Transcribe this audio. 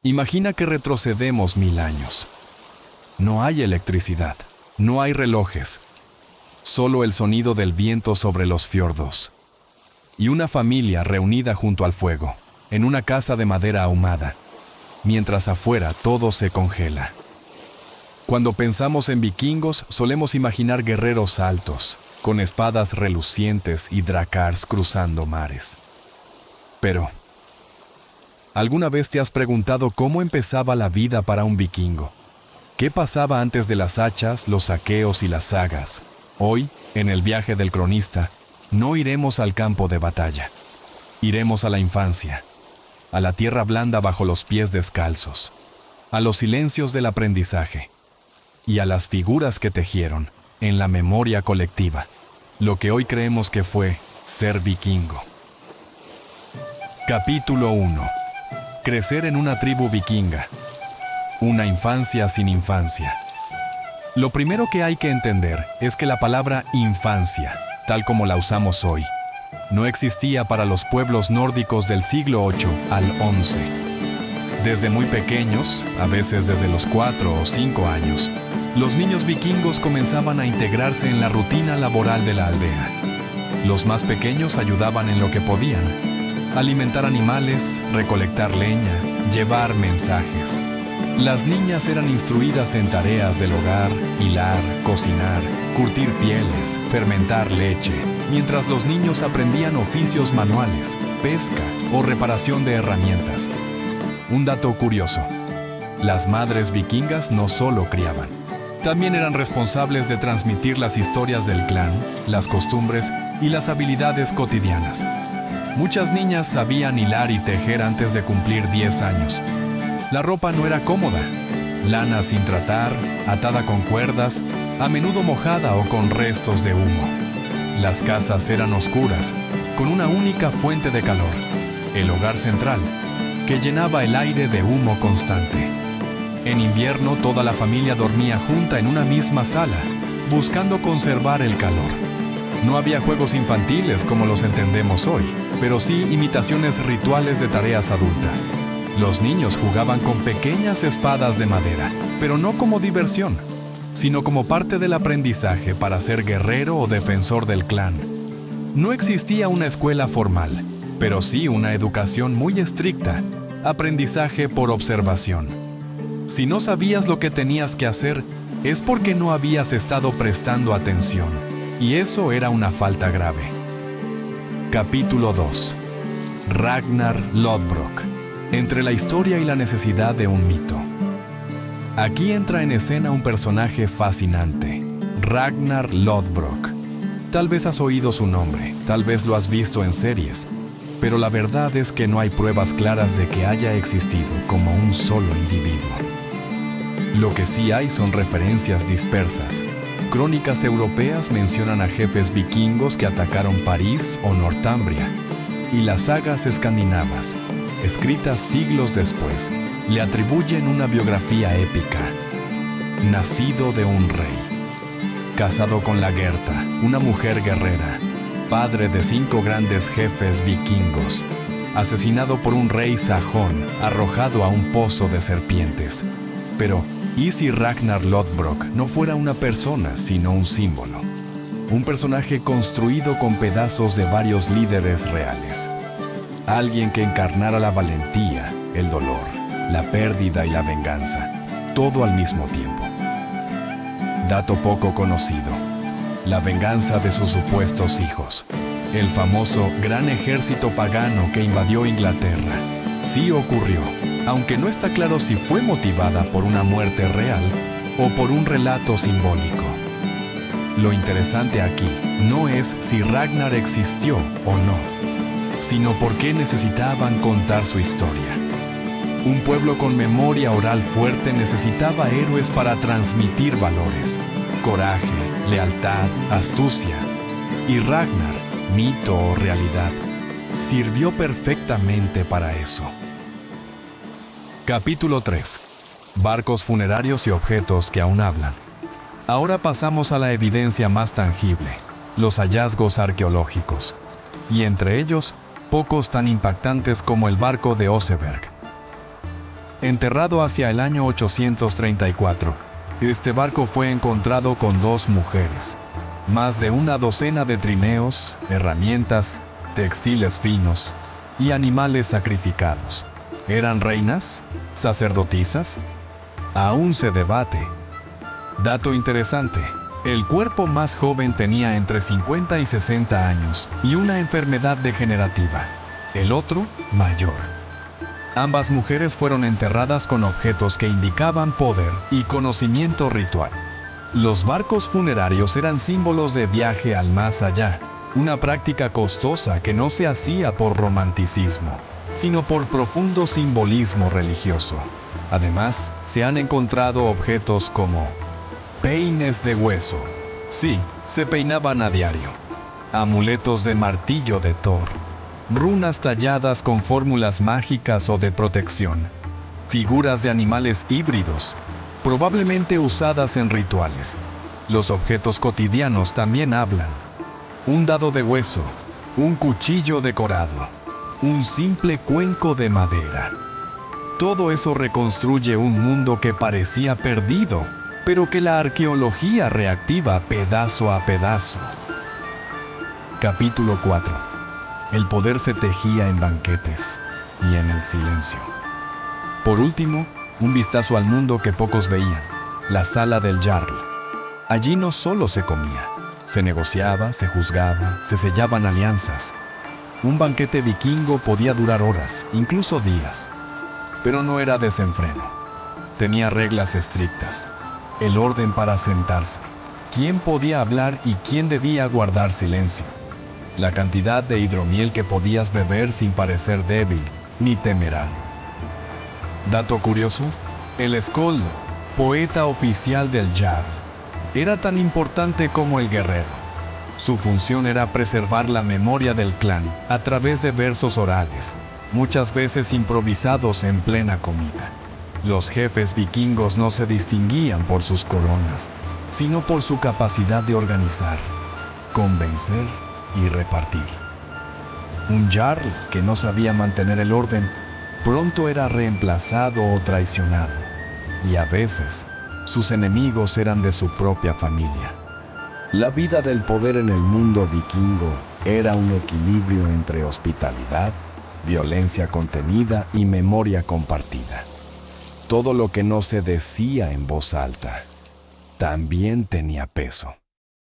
Imagina que retrocedemos 1000 años. No hay electricidad, no hay relojes, solo el sonido del viento sobre los fiordos. Y una familia reunida junto al fuego, en una casa de madera ahumada, mientras afuera todo se congela. Cuando pensamos en vikingos, solemos imaginar guerreros altos, con espadas relucientes y drakars cruzando mares. Pero, ¿alguna vez te has preguntado cómo empezaba la vida para un vikingo? ¿Qué pasaba antes de las hachas, los saqueos y las sagas? Hoy, en el viaje del cronista, no iremos al campo de batalla. Iremos a la infancia, a la tierra blanda bajo los pies descalzos, a los silencios del aprendizaje y a las figuras que tejieron, en la memoria colectiva, lo que hoy creemos que fue ser vikingo. Capítulo 1. Crecer en una tribu vikinga. Una infancia sin infancia. Lo primero que hay que entender es que la palabra infancia, tal como la usamos hoy, no existía para los pueblos nórdicos del siglo VIII al XI. Desde muy pequeños, a veces desde los 4 o 5 años, los niños vikingos comenzaban a integrarse en la rutina laboral de la aldea. Los más pequeños ayudaban en lo que podían: alimentar animales, recolectar leña, llevar mensajes. Las niñas eran instruidas en tareas del hogar, hilar, cocinar, curtir pieles, fermentar leche, mientras los niños aprendían oficios manuales, pesca o reparación de herramientas. Un dato curioso: las madres vikingas no solo criaban, también eran responsables de transmitir las historias del clan, las costumbres y las habilidades cotidianas. Muchas niñas sabían hilar y tejer antes de cumplir 10 años. La ropa no era cómoda: lana sin tratar, atada con cuerdas, a menudo mojada o con restos de humo. Las casas eran oscuras, con una única fuente de calor, el hogar central, que llenaba el aire de humo constante. En invierno toda la familia dormía junta en una misma sala, buscando conservar el calor. No había juegos infantiles como los entendemos hoy, pero sí imitaciones rituales de tareas adultas. Los niños jugaban con pequeñas espadas de madera, pero no como diversión, sino como parte del aprendizaje para ser guerrero o defensor del clan. No existía una escuela formal, pero sí una educación muy estricta, aprendizaje por observación. Si no sabías lo que tenías que hacer, es porque no habías estado prestando atención, y eso era una falta grave. Capítulo 2. Ragnar Lodbrok. Entre la historia y la necesidad de un mito. Aquí entra en escena un personaje fascinante, Ragnar Lodbrok. Tal vez has oído su nombre, tal vez lo has visto en series, pero la verdad es que no hay pruebas claras de que haya existido como un solo individuo. Lo que sí hay son referencias dispersas. Crónicas europeas mencionan a jefes vikingos que atacaron París o Northumbria, y las sagas escandinavas, escritas siglos después, le atribuyen una biografía épica. Nacido de un rey, casado con la Gerta, una mujer guerrera, padre de 5 grandes jefes vikingos, asesinado por un rey sajón, arrojado a un pozo de serpientes. Pero, ¿y si Ragnar Lodbrok no fuera una persona, sino un símbolo? Un personaje construido con pedazos de varios líderes reales. Alguien que encarnara la valentía, el dolor, la pérdida y la venganza, todo al mismo tiempo. Dato poco conocido: la venganza de sus supuestos hijos. El famoso gran ejército pagano que invadió Inglaterra. Sí ocurrió, aunque no está claro si fue motivada por una muerte real o por un relato simbólico. Lo interesante aquí no es si Ragnar existió o no, sino por qué necesitaban contar su historia. Un pueblo con memoria oral fuerte necesitaba héroes para transmitir valores, coraje, lealtad, astucia. Y Ragnar, mito o realidad, sirvió perfectamente para eso. Capítulo 3. Barcos funerarios y objetos que aún hablan. Ahora pasamos a la evidencia más tangible, los hallazgos arqueológicos. Y entre ellos, pocos tan impactantes como el barco de Oseberg. Enterrado hacia el año 834, este barco fue encontrado con 2 mujeres, más de una docena de trineos, herramientas, textiles finos y animales sacrificados. ¿Eran reinas? ¿Sacerdotisas? Aún se debate. Dato interesante: el cuerpo más joven tenía entre 50 y 60 años y una enfermedad degenerativa. El otro, mayor. Ambas mujeres fueron enterradas con objetos que indicaban poder y conocimiento ritual. Los barcos funerarios eran símbolos de viaje al más allá, una práctica costosa que no se hacía por romanticismo, sino por profundo simbolismo religioso. Además, se han encontrado objetos como peines de hueso. Sí, se peinaban a diario. Amuletos de martillo de Thor. Runas talladas con fórmulas mágicas o de protección. Figuras de animales híbridos, probablemente usadas en rituales. Los objetos cotidianos también hablan. Un dado de hueso, un cuchillo decorado, un simple cuenco de madera. Todo eso reconstruye un mundo que parecía perdido, pero que la arqueología reactiva pedazo a pedazo. Capítulo 4. El poder se tejía en banquetes y en el silencio. Por último, un vistazo al mundo que pocos veían, la sala del Jarl. Allí no solo se comía, se negociaba, se juzgaba, se sellaban alianzas. Un banquete vikingo podía durar horas, incluso días. Pero no era desenfreno. Tenía reglas estrictas. El orden para sentarse. Quién podía hablar y quién debía guardar silencio. La cantidad de hidromiel que podías beber sin parecer débil ni temerario. Dato curioso: el Skoll, poeta oficial del Jarl, era tan importante como el guerrero. Su función era preservar la memoria del clan a través de versos orales, muchas veces improvisados en plena comida. Los jefes vikingos no se distinguían por sus coronas, sino por su capacidad de organizar, convencer y repartir. Un jarl que no sabía mantener el orden pronto era reemplazado o traicionado, y a veces sus enemigos eran de su propia familia. La vida del poder en el mundo vikingo era un equilibrio entre hospitalidad, violencia contenida y memoria compartida. Todo lo que no se decía en voz alta también tenía peso.